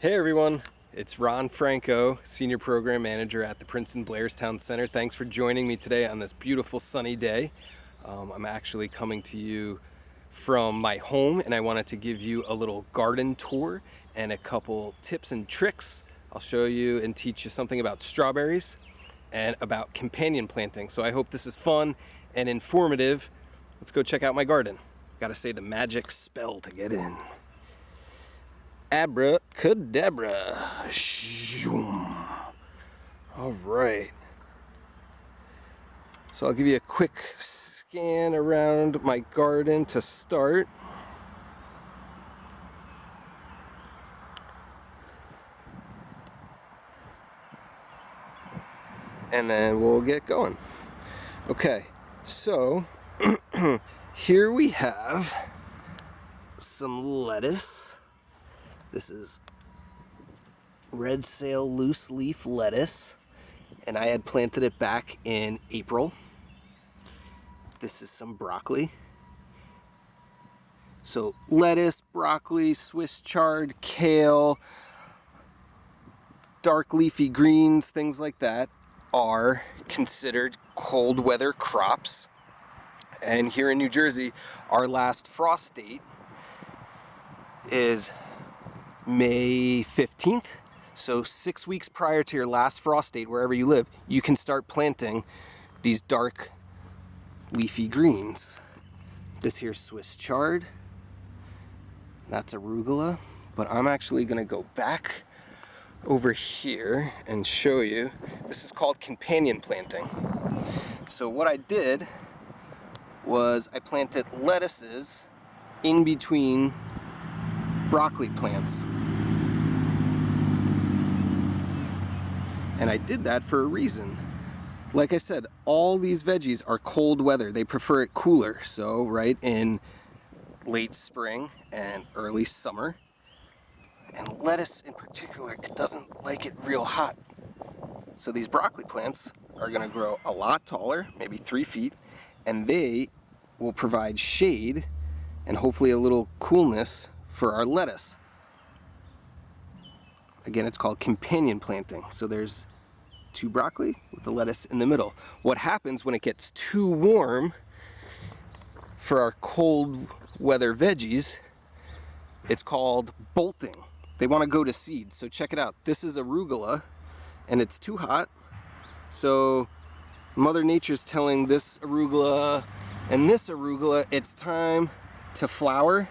Hey everyone, it's Ron Franco, Senior Program Manager at the Princeton-Blairstown Center. Thanks for joining me today on this beautiful sunny day. I'm actually coming to you from my home and I wanted to give you a little garden tour and a couple tips and tricks. I'll show you and teach you something about strawberries and about companion planting. So I hope this is fun and informative. Let's go check out my garden. Gotta say the magic spell to get in. Abracadabra. All right. So I'll give you a quick scan around my garden to start. And then we'll get going. Okay, so here we have some lettuce. This is red sail loose leaf lettuce, and I had planted it back in April. This is some broccoli. So lettuce, broccoli, Swiss chard, kale, dark leafy greens, things like that are considered cold weather crops. And here in New Jersey, our last frost date is May 15th. So 6 weeks prior to your last frost date, wherever you live, you can start planting these dark leafy greens. This here's Swiss chard. That's arugula. But I'm actually gonna go back over here and show you. This is called companion planting. So what I did was I planted lettuces in between broccoli plants. And I did that for a reason. Like I said, all these veggies are cold weather. They prefer it cooler. So right in late spring and early summer. And lettuce in particular, it doesn't like it real hot. So these broccoli plants are gonna grow a lot taller, maybe 3 feet, and they will provide shade and hopefully a little coolness for our lettuce. Again, it's called companion planting. So there's 2 broccoli with the lettuce in the middle. What happens when it gets too warm for our cold weather veggies, it's called bolting. They want to go to seed. So check it out. This is arugula and it's too hot. So Mother Nature's telling this arugula and this arugula it's time to flower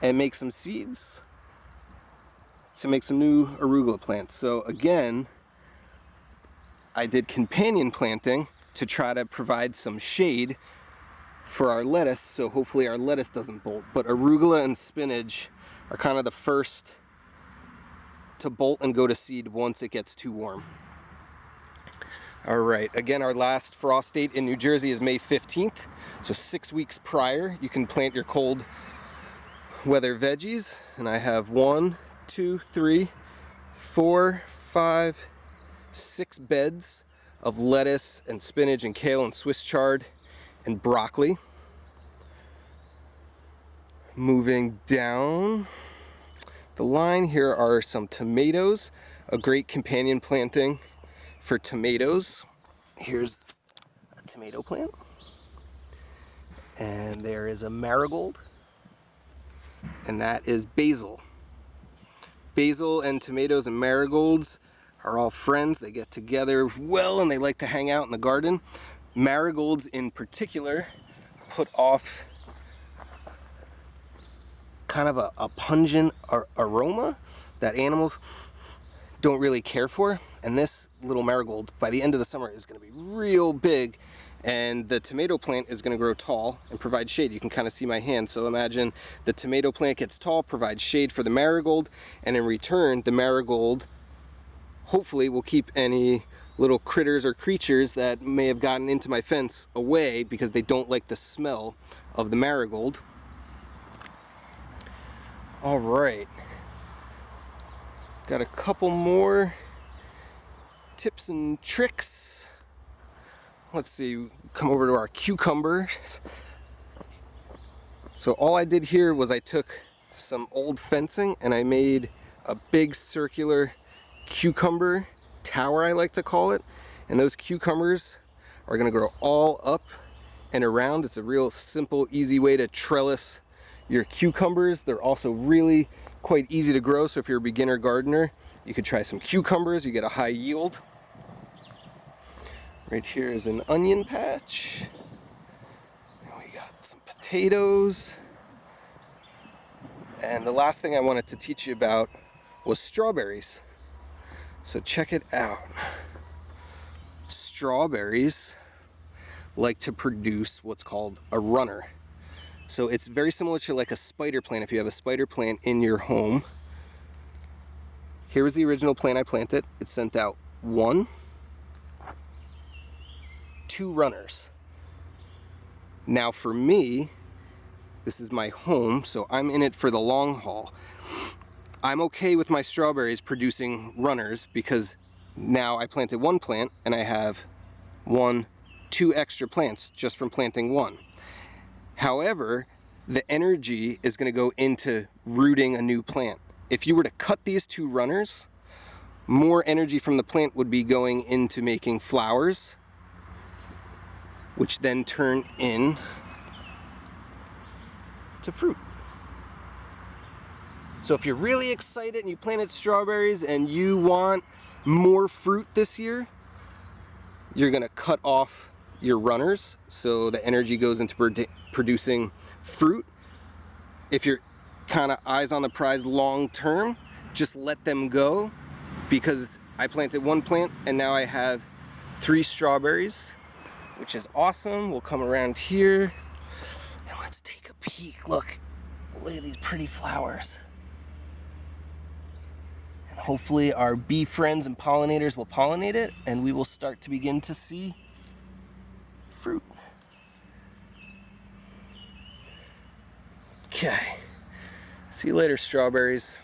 and make some seeds to make some new arugula plants. So again, I did companion planting to try to provide some shade for our lettuce, so hopefully our lettuce doesn't bolt. But arugula and spinach are kind of the first to bolt and go to seed once it gets too warm. All right, again, our last frost date in New Jersey is May 15th. So 6 weeks prior, you can plant your cold weather veggies. And I have 1, 2, 3, 4, 5, 6 beds of lettuce and spinach and kale and Swiss chard and broccoli. Moving down the line, here are some tomatoes, a great companion planting for tomatoes. Here's a tomato plant, and there is a marigold, and that is basil. Basil and tomatoes and marigolds are all friends. They get together well and they like to hang out in the garden. Marigolds in particular put off kind of a pungent aroma that animals don't really care for. And this little marigold by the end of the summer is going to be real big, and the tomato plant is going to grow tall and provide shade. You can kind of see my hand, so imagine the tomato plant gets tall, provides shade for the marigold, and in return the marigold hopefully will keep any little critters or creatures that may have gotten into my fence away because they don't like the smell of the marigold. All right, got a couple more tips and tricks. Let's see, come over to our cucumbers. So all I did here was I took some old fencing and I made a big circular cucumber tower, I like to call it. And those cucumbers are gonna grow all up and around. It's a real simple, easy way to trellis your cucumbers. They're also really quite easy to grow, so if you're a beginner gardener, you could try some cucumbers, you get a high yield. Right here is an onion patch. And we got some potatoes. And the last thing I wanted to teach you about was strawberries. So check it out. Strawberries like to produce what's called a runner. So it's very similar to like a spider plant. If you have a spider plant in your home, here was the original plant I planted. It sent out 2 runners. Now for me, this is my home, so I'm in it for the long haul. I'm okay with my strawberries producing runners because now I planted 1 plant and I have 2 extra plants just from planting 1. However, the energy is going to go into rooting a new plant. If you were to cut these 2 runners, more energy from the plant would be going into making flowers, which then turn in to fruit. So if you're really excited and you planted strawberries and you want more fruit this year, you're gonna cut off your runners so the energy goes into producing fruit. If you're kind of eyes on the prize long term, just let them go, because I planted 1 plant and now I have 3 strawberries, which is awesome. We'll come around here and let's take a peek. Look at these pretty flowers. And hopefully our bee friends and pollinators will pollinate it and we will start to begin to see fruit. Okay, see you later, strawberries.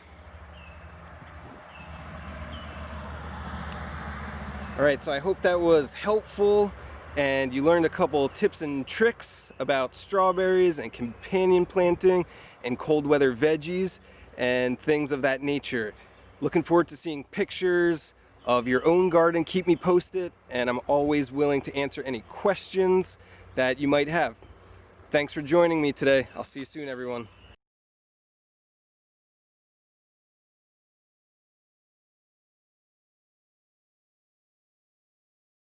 All right, so I hope that was helpful and you learned a couple tips and tricks about strawberries and companion planting and cold weather veggies and things of that nature. Looking forward to seeing pictures of your own garden. Keep me posted, and I'm always willing to answer any questions that you might have. Thanks for joining me today. I'll see you soon, everyone.